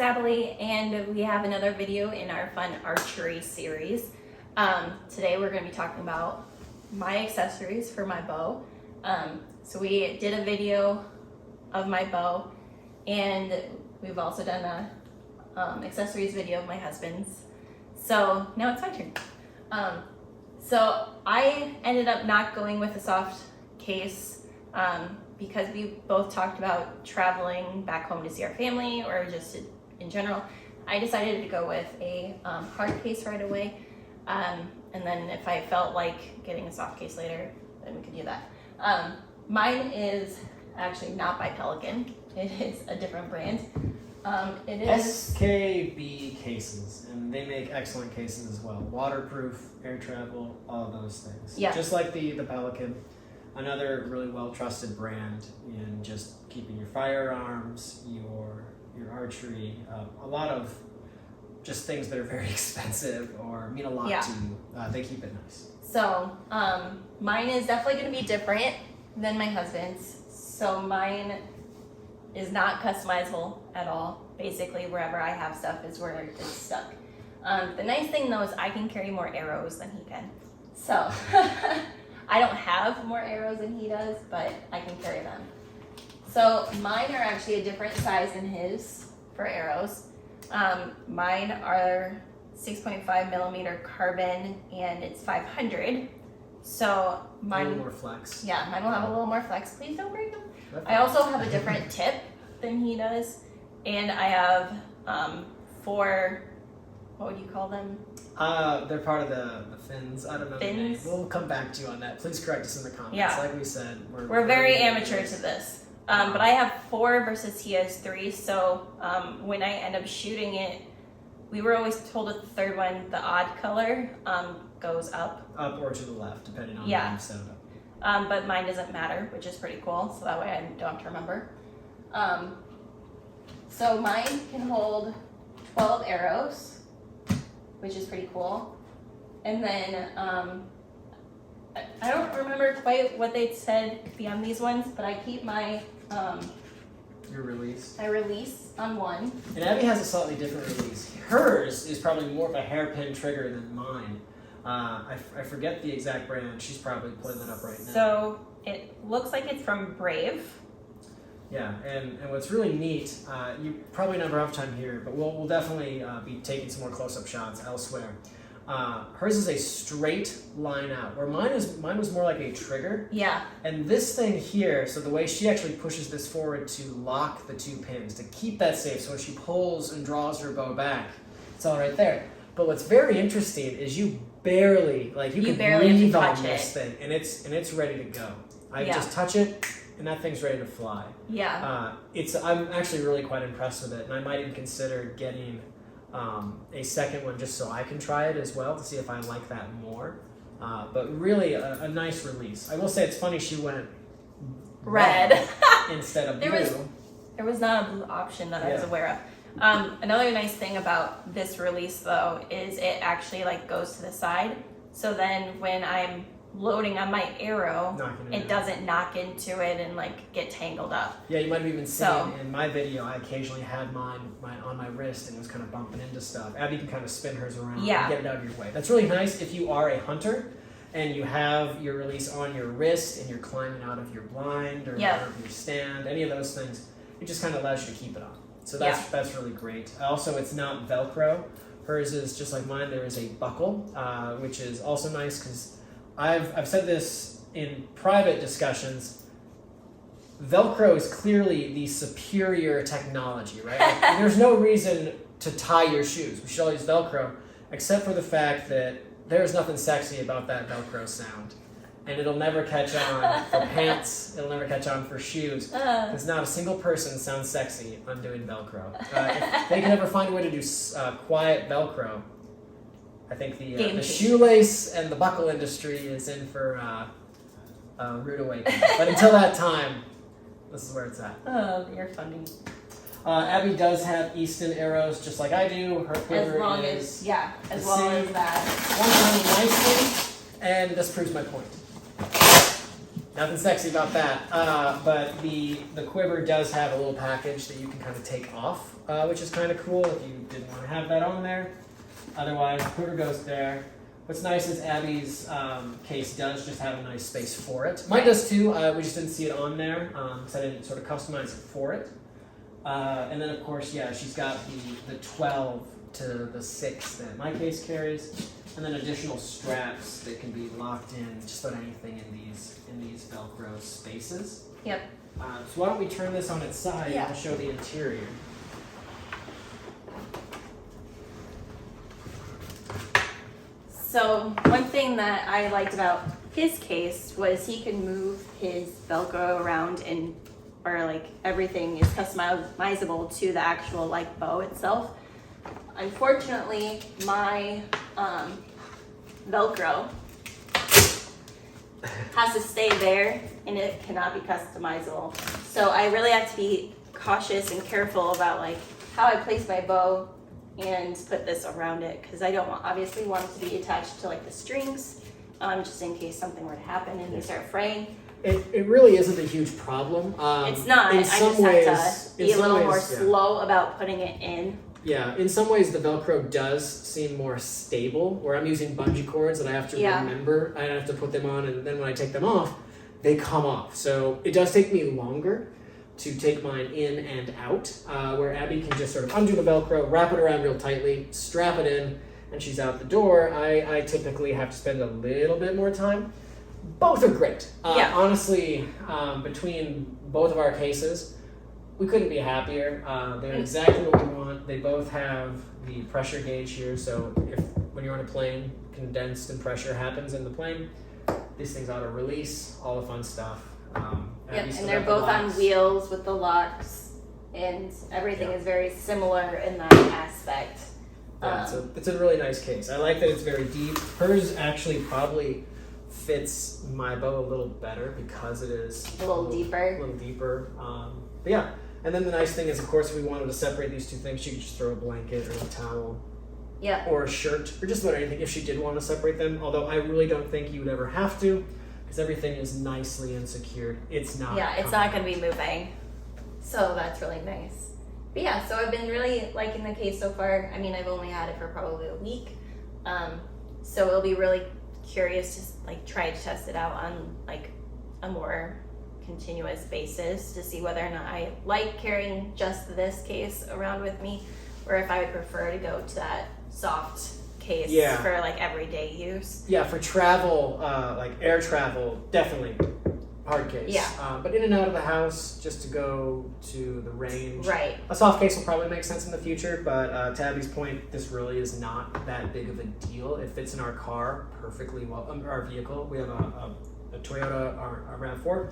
ABELI, and we have another video in our fun archery series. Today we're going to be talking about my accessories for my bow. So we did a video of my bow, and we've also done a accessories video of my husband's. So now it's my turn. So I ended up not going with a soft case because we both talked about traveling back home to see our family or just in general. I decided to go with a hard case right away. And then if I felt like getting a soft case later, then we could do that. Mine is actually not by Pelican. It is a different brand. It is SKB cases, and they make excellent cases as well. Waterproof, air travel, all of those things. Yeah. Just like the Pelican, another really well-trusted brand in just keeping your firearms, your archery, a lot of just things that are very expensive or mean a lot to you. They keep it nice. So mine is definitely going to be different than my husband's. So mine is not customizable at all. Basically, wherever I have stuff is where it's stuck. The nice thing though is I can carry more arrows than he can. So I don't have more arrows than he does, but I can carry them. So mine are actually a different size than his for arrows. Mine are 6.5 millimeter carbon, and it's 500. So mine, a little more flex. Yeah, mine will have a little more flex. Please don't break them. I also have a different tip than he does, and I have 4. What would you call them? They're part of the fins. I don't know. Fins? We'll come back to you on that. Please correct us in the comments. Yeah. Like we said, We're very amateur to this. But I have 4 versus he has 3. So when I end up shooting it, we were always told with the third one, the odd color goes up. Up or to the left, depending on Yeah. how you set it up. But mine doesn't matter, which is pretty cool. So that way I don't have to remember. So mine can hold 12 arrows, which is pretty cool. And then I don't remember quite what they said could be on these ones, but I keep my Your release. I release on one. And Abby has a slightly different release. Hers is probably more of a hairpin trigger than mine. I forget the exact brand. She's probably putting that up right now. So it looks like it's from Brave. Yeah, and what's really neat, you probably never have time here, but we'll definitely be taking some more close-up shots elsewhere. Hers is a straight line out, where mine was more like a trigger. Yeah. And this thing here, so the way she actually pushes this forward to lock the 2 pins, to keep that safe, so when she pulls and draws her bow back, it's all right there. But what's very interesting is you barely can breathe on this thing, and it's ready to go. I just touch it, and that thing's ready to fly. Yeah. I'm actually really quite impressed with it, and I might even consider getting a second one just so I can try it as well to see if I like that more. But really a nice release. I will say it's funny she went red instead of blue. There was not a blue option that I was aware of. Another nice thing about this release though is it actually goes to the side. So then when I'm loading on my arrow, it doesn't knock into it and get tangled up. Yeah, you might have even seen in my video, I occasionally had mine on my wrist and it was kind of bumping into stuff. Abby can kind of spin hers around and get it out of your way. That's really nice if you are a hunter and you have your release on your wrist and you're climbing out of your blind or out of your stand, any of those things. It just kind of allows you to keep it on. So that's really great. Also, it's not Velcro. Hers is just like mine. There is a buckle, which is also nice because I've said this in private discussions. Velcro is clearly the superior technology, right? There's no reason to tie your shoes. We should all use Velcro, except for the fact that there's nothing sexy about that Velcro sound. And it'll never catch on for pants. It'll never catch on for shoes. Because not a single person sounds sexy undoing Velcro. If they can ever find a way to do quiet Velcro, I think the shoelace and the buckle industry is in for a rude awakening. But until that time, this is where it's at. Oh, you're funny. Abby does have Easton arrows, just like I do. Her quiver as long is as well as that. One tiny nicely, and this proves my point. Nothing sexy about that. But the quiver does have a little package that you can kind of take off, which is kind of cool if you didn't want to have that on there. Otherwise, the quiver goes there. What's nice is Abby's case does just have a nice space for it. Mine does too. We just didn't see it on there because I didn't sort of customize it for it. And then, of course, yeah, she's got the 12 to the 6 that my case carries, and then additional straps that can be locked in just about anything in these Velcro spaces. Yep. So why don't we turn this on its side Yeah. and show the interior. So one thing that I liked about his case was he could move his Velcro around or like everything is customizable to the actual like bow itself. Unfortunately, my Velcro has to stay there and it cannot be customizable. So I really have to be cautious and careful about like how I place my bow and put this around it because I don't obviously want it to be attached to like the strings, just in case something were to happen and they start fraying. It really isn't a huge problem. It's not. I just have to be a little more slow about putting it in. Yeah, in some ways the Velcro does seem more stable, where I'm using bungee cords that I have to remember. I have to put them on, and then when I take them off, they come off. So it does take me longer to take mine in and out, where Abby can just sort of undo the Velcro, wrap it around real tightly, strap it in, and she's out the door. I typically have to spend a little bit more time. Both are great. Honestly, between both of our cases, we couldn't be happier. They're exactly what we want. They both have the pressure gauge here, so if when you're on a plane, condensed and pressure happens in the plane, these things auto release, all the fun stuff. And they're both on wheels with the locks, and everything is very similar in that aspect. Yeah, it's a really nice case. I like that it's very deep. Hers actually probably fits my bow a little better because it is a little deeper. But yeah, and then the nice thing is, of course, if we wanted to separate these two things, she could just throw a blanket or a towel. Yeah. Or a shirt, or just about anything if she did want to separate them. Although I really don't think you would ever have to, because everything is nicely and secured. It's not. Yeah, it's not going to be moving. So that's really nice. But yeah, so I've been really liking the case so far. I mean, I've only had it for probably a week. So it'll be really curious to like try to test it out on like a more continuous basis to see whether or not I like carrying just this case around with me, or if I would prefer to go to that soft case for like everyday use. Yeah, for travel, like air travel, definitely hard case. Yeah. But in and out of the house, just to go to the range. Right. A soft case will probably make sense in the future, but to Abby's point, this really is not that big of a deal. It fits in our car perfectly well, our vehicle. We have a Toyota RAV4,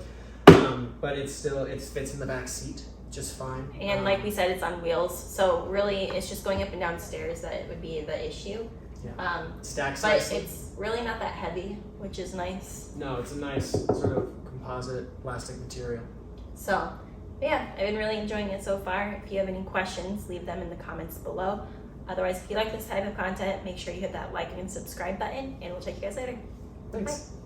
but it fits in the back seat just fine. And like we said, it's on wheels, so really it's just going up and down stairs that would be the issue. Yeah. Stacks but nicely. It's really not that heavy, which is nice. No, it's a nice sort of composite plastic material. So, yeah, I've been really enjoying it so far. If you have any questions, leave them in the comments below. Otherwise, if you like this type of content, make sure you hit that like and subscribe button, and we'll check you guys later. Thanks. Bye.